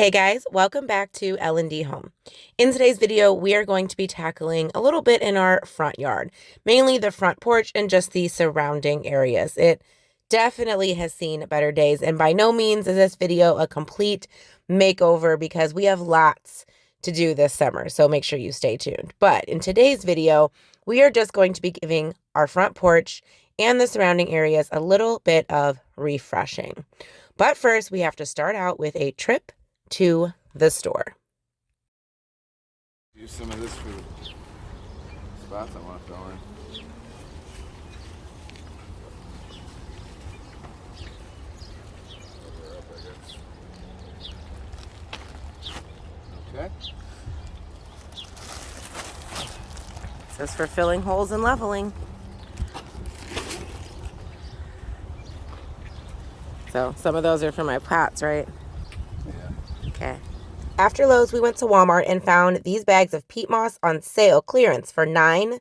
Hey guys, welcome back to L&D Home. In today's video, we are going to be tackling a little bit in our front yard, mainly the front porch and just the surrounding areas. It definitely has seen better days, and by no means is this video a complete makeover because we have lots to do this summer, so make sure you stay tuned. But in today's video, we are just going to be giving our front porch and the surrounding areas a little bit of refreshing. But first, we have to start out with a trip to the store. Use some of this for the spots I want to fill in. Okay. This is for filling holes and leveling. So some of those are for my pots, right? Yeah. Okay. After Lowe's, we went to Walmart and found these bags of peat moss on sale clearance for $9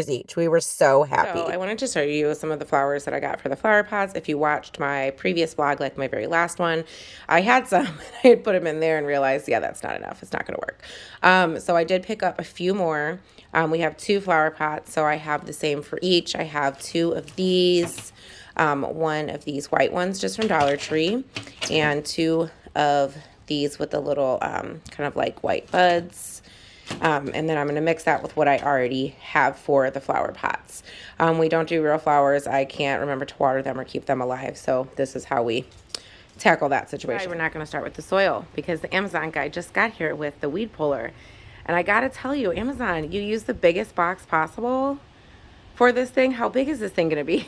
each. We were so happy. So I wanted to show you some of the flowers that I got for the flower pots. If you watched my previous vlog, like my very last one, I had some and I had put them in there and realized, yeah, that's not enough. It's not going to work. So I did pick up a few more. We have 2 flower pots, so I have the same for each. I have 2 of these. One of these white ones just from Dollar Tree, and 2 of these with the little kind of like white buds. And then I'm going to mix that with what I already have for the flower pots. We don't do real flowers. I can't remember to water them or keep them alive, so this is how we tackle that situation. We're not going to start with the soil because the Amazon guy just got here with the weed puller. And I got to tell you, Amazon, you use the biggest box possible for this thing. How big is this thing gonna be?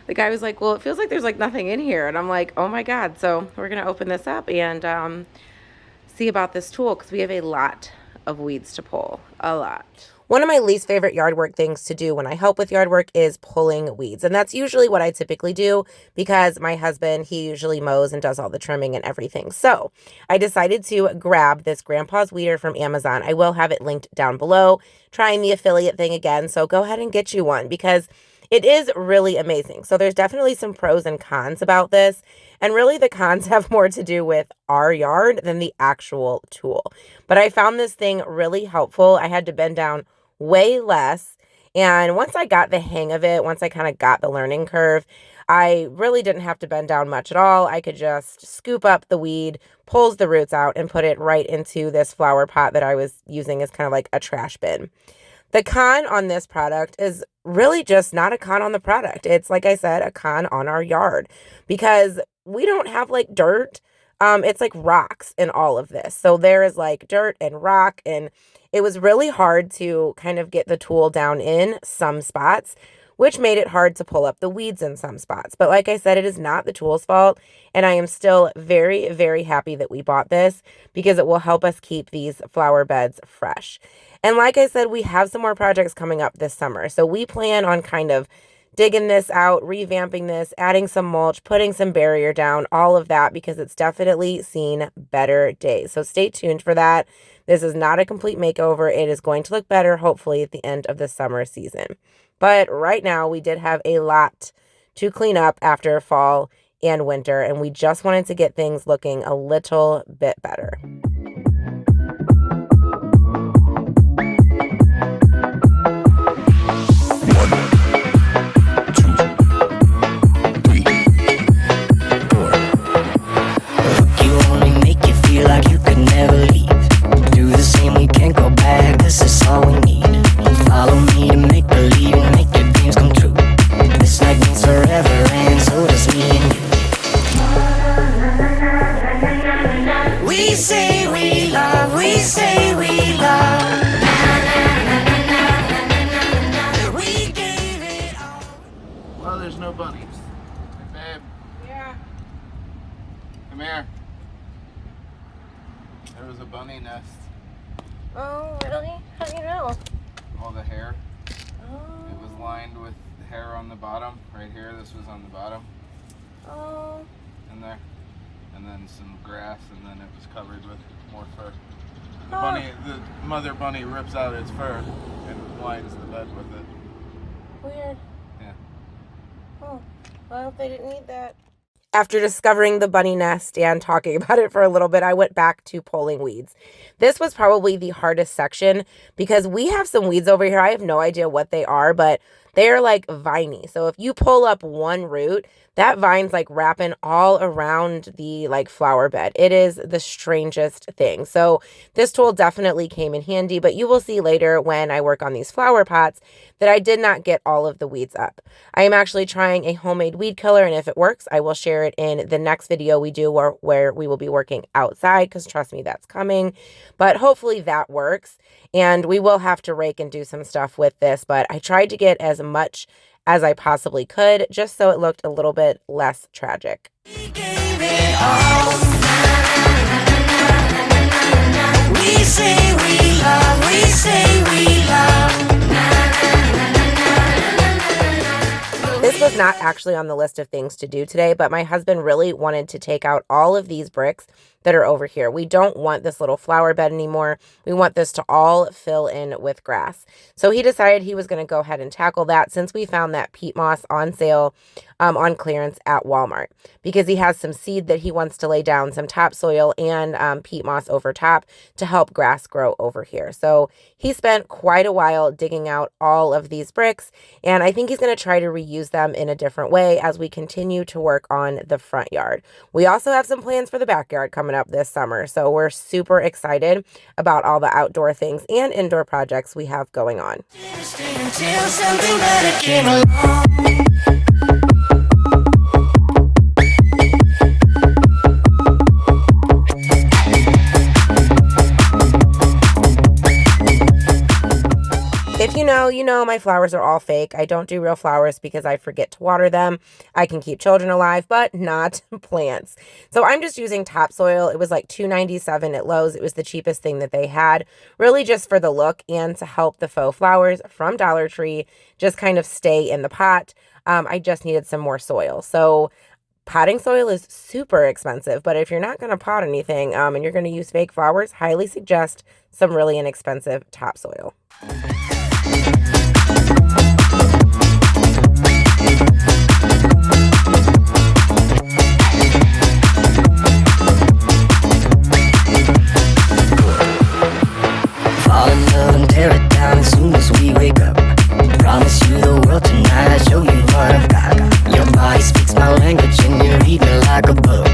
The guy was like, well, it feels like there's like nothing in here. And I'm like, oh my God. So we're gonna open this up and see about this tool because we have a lot of weeds to pull, a lot. One of my least favorite yard work things to do when I help with yard work is pulling weeds. And that's usually what I typically do because my husband, he usually mows and does all the trimming and everything. So I decided to grab this Grandpa's Weeder from Amazon. I will have it linked down below, trying the affiliate thing again. So go ahead and get you one because it is really amazing. So there's definitely some pros and cons about this. And really the cons have more to do with our yard than the actual tool. But I found this thing really helpful. I had to bend down way less. And once I got the hang of it, once I kind of got the learning curve, I really didn't have to bend down much at all. I could just scoop up the weed, pulls the roots out, and put it right into this flower pot that I was using as kind of like a trash bin. The con on this product is really just not a con on the product. It's, like I said, a con on our yard because we don't have like dirt. It's like rocks in all of this. So there is like dirt and rock, and it was really hard to kind of get the tool down in some spots, which made it hard to pull up the weeds in some spots. But like I said, it is not the tool's fault, and I am still very, very happy that we bought this because it will help us keep these flower beds fresh. And like I said, we have some more projects coming up this summer. So we plan on kind of digging this out, revamping this, adding some mulch, putting some barrier down, all of that because it's definitely seen better days. So stay tuned for that. This is not a complete makeover. It is going to look better, hopefully, at the end of the summer season. But right now, we did have a lot to clean up after fall and winter, and we just wanted to get things looking a little bit better. Well, there's no bunnies. Hey, babe. Yeah. Come here. There was a bunny nest. Oh, really? How do you know? All the hair. Oh. It was lined with hair on the bottom. Right here, this was on the bottom. Oh. In there. And then some grass, and then it was covered with more fur. The mother bunny rips out its fur and lines the bed with it. Weird. Yeah. Oh, well, I hope they didn't need that. After discovering the bunny nest and talking about it for a little bit, I went back to pulling weeds. This was probably the hardest section because we have some weeds over here. I have no idea what they are, but they're like viney. So if you pull up one root, that vine's like wrapping all around the like flower bed. It is the strangest thing. So this tool definitely came in handy, but you will see later when I work on these flower pots that I did not get all of the weeds up. I am actually trying a homemade weed killer, and if it works, I will share it in the next video we do where we will be working outside, because trust me, that's coming. But hopefully that works, and we will have to rake and do some stuff with this, but I tried to get as much as I possibly could just so it looked a little bit less tragic. We gave it all. We say we love, we say we love. This was not actually on the list of things to do today, but my husband really wanted to take out all of these bricks that are over here. We don't want this little flower bed anymore. We want this to all fill in with grass. So he decided he was going to go ahead and tackle that since we found that peat moss on sale on clearance at Walmart, because he has some seed that he wants to lay down, some topsoil and peat moss over top to help grass grow over here. So he spent quite a while digging out all of these bricks, and I think he's going to try to reuse them in a different way as we continue to work on the front yard. We also have some plans for the backyard coming up this summer, so we're super excited about all the outdoor things and indoor projects we have going on. Until something better came along. If you know, my flowers are all fake. I don't do real flowers because I forget to water them. I can keep children alive, but not plants. So I'm just using topsoil. It was like $2.97 at Lowe's. It was the cheapest thing that they had, really just for the look and to help the faux flowers from Dollar Tree just kind of stay in the pot. I just needed some more soil. So potting soil is super expensive, but if you're not going to pot anything and you're going to use fake flowers, highly suggest some really inexpensive topsoil. Fall in love and tear it down as soon as we wake up. Promise you the world tonight, show you what I've got. Your body speaks my language and you read me like a book.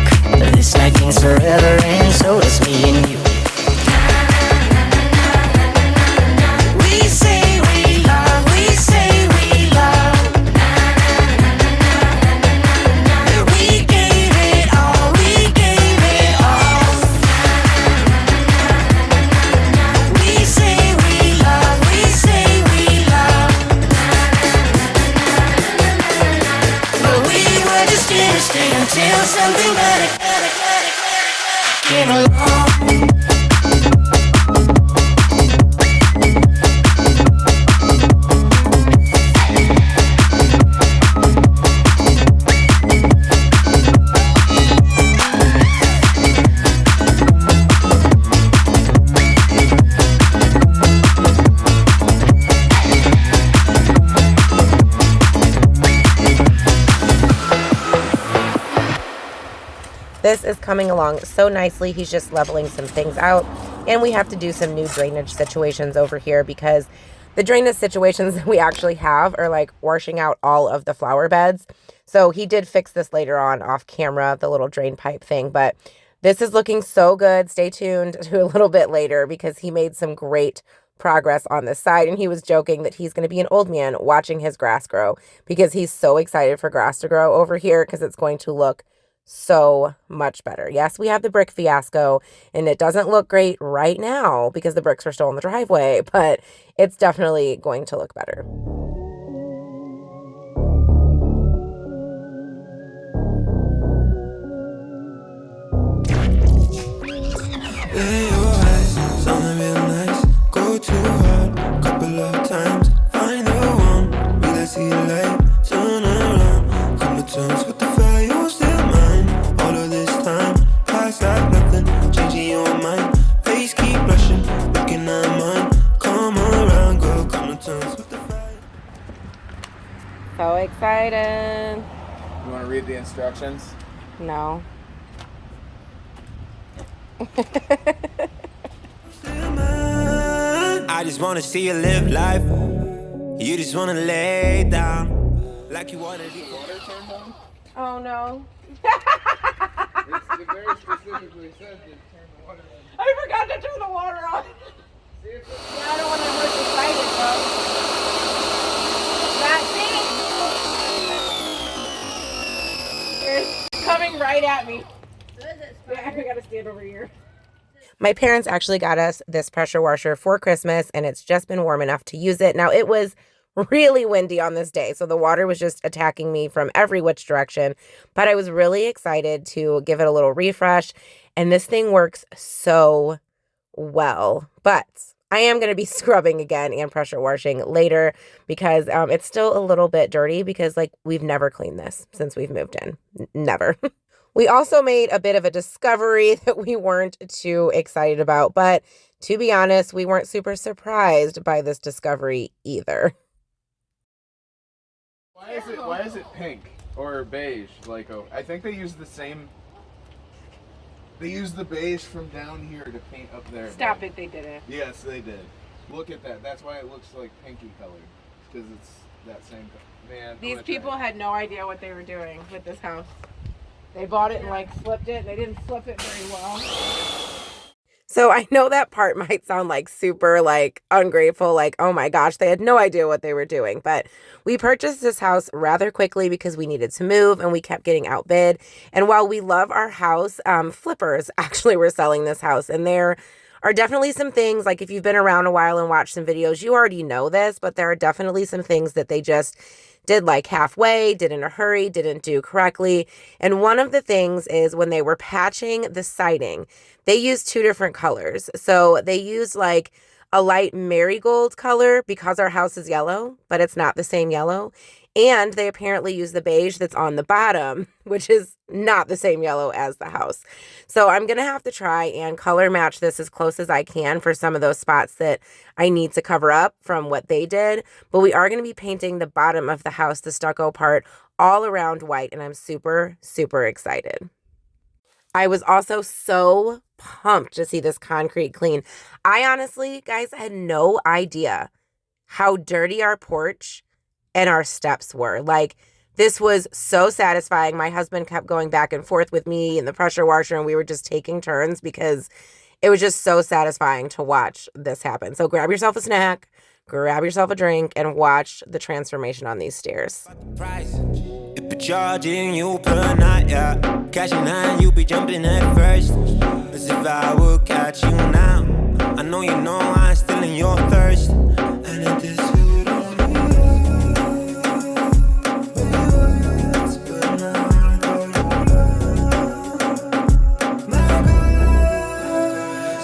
This night means forever and so does me and you. We say we love, we say we love. We gave it all, we gave it all. We say we love, we say we love. But we were just innocent until something better came along. This is coming along so nicely. He's just leveling some things out, and we have to do some new drainage situations over here because the drainage situations that we actually have are like washing out all of the flower beds. So he did fix this later on off camera, the little drain pipe thing, but this is looking so good. Stay tuned to a little bit later because he made some great progress on this side, and he was joking that he's going to be an old man watching his grass grow because he's so excited for grass to grow over here because it's going to look so much better. Yes, we have the brick fiasco and it doesn't look great right now because the bricks are still in the driveway, but it's definitely going to look better. Something real nice, go too hard, couple of times, find the one, really see the light, turn around, come to terms with the fire, you're still mine, all of this time, past like nothing, changing your mind, face keep rushing, looking at mine, come around, girl, come to terms with the fire. So excited. You want to read the instructions? No. I just wanna see you live life. You just wanna lay down like you wanna be. Water turned on? Oh no. It very specifically said to turn the water on. I forgot to turn the water on. See if it's Yeah, I don't want to hurt the spider, though. It's coming right at me. Yeah, I gotta stand over here. My parents actually got us this pressure washer for Christmas, and it's just been warm enough to use it. Now, it was really windy on this day, so the water was just attacking me from every which direction, but I was really excited to give it a little refresh, and this thing works so well. But I am going to be scrubbing again and pressure washing later because it's still a little bit dirty because, like, we've never cleaned this since we've moved in. Never. We also made a bit of a discovery that we weren't too excited about, but to be honest, we weren't super surprised by this discovery either. Why is it pink or beige? Like, oh, I think they use the same. They use the beige from down here to paint up there. Stop it, they did it. Yes, they did. Look at that. That's why it looks like pinky colored, because it's that same color. Man, These people had no idea what they were doing with this house. They bought it and like flipped it. They didn't flip it very well. So I know that part might sound like super like ungrateful, like, oh my gosh, they had no idea what they were doing. But we purchased this house rather quickly because we needed to move and we kept getting outbid. And while we love our house, flippers actually were selling this house. And there are definitely some things, like if you've been around a while and watched some videos, you already know this, but there are definitely some things that they just did like halfway, did in a hurry, didn't do correctly. And one of the things is when they were patching the siding, they used two different colors. So they used like a light marigold color because our house is yellow, but it's not the same yellow. And they apparently use the beige that's on the bottom, which is not the same yellow as the house. So I'm going to have to try and color match this as close as I can for some of those spots that I need to cover up from what they did. But we are going to be painting the bottom of the house, the stucco part, all around white. And I'm super, super excited. I was also so pumped to see this concrete clean. I honestly, guys, had no idea how dirty our porch and our steps were. Like, this was so satisfying. My husband kept going back and forth with me and the pressure washer, and we were just taking turns because it was just so satisfying to watch this happen. So grab yourself a snack, grab yourself a drink, and watch the transformation on these stairs. If you're charging you per night, yeah. Cashing out, you be jumping at first. As if I would catch you now. I know you know I'm still in your thirst. And it is you don't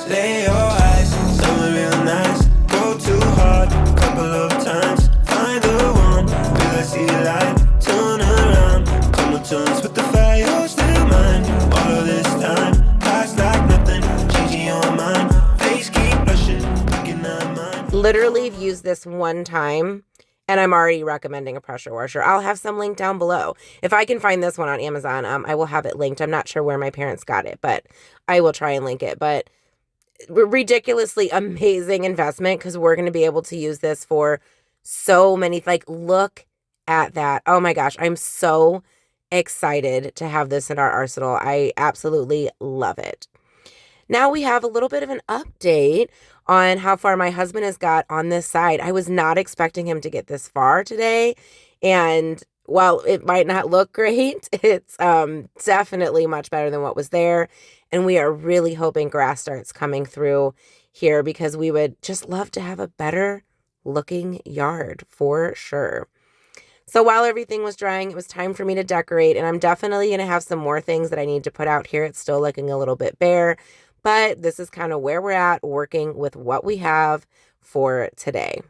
lay your eyes, somewhere real nice. Go too hard, couple of times. Find the one, will I see light? Turn around, come to terms with the fire, you're still mine. All of this time, past like nothing, changing your mind. Face keep blushing, thinking I'm mine. Literally have used this one time, and I'm already recommending a pressure washer. I'll have some link down below. If I can find this one on Amazon, I will have it linked. I'm not sure where my parents got it, but I will try and link it. But ridiculously amazing investment because we're going to be able to use this for so many, like, look at that. Oh my gosh, I'm so excited to have this in our arsenal. I absolutely love it. Now we have a little bit of an update on how far my husband has got on this side. I was not expecting him to get this far today. And while it might not look great, it's definitely much better than what was there. And we are really hoping grass starts coming through here because we would just love to have a better looking yard for sure. So while everything was drying, it was time for me to decorate. And I'm definitely going to have some more things that I need to put out here. It's still looking a little bit bare. But this is kind of where we're at, working with what we have for today.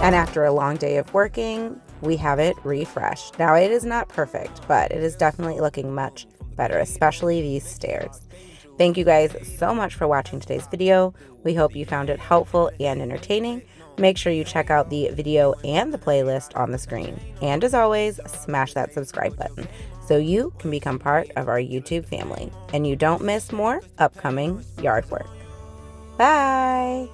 And after a long day of working, we have it refreshed. Now, it is not perfect, but it is definitely looking much better, especially these stairs. Thank you guys so much for watching today's video. We hope you found it helpful and entertaining. Make sure you check out the video and the playlist on the screen. And as always, smash that subscribe button so you can become part of our YouTube family and you don't miss more upcoming yard work. Bye!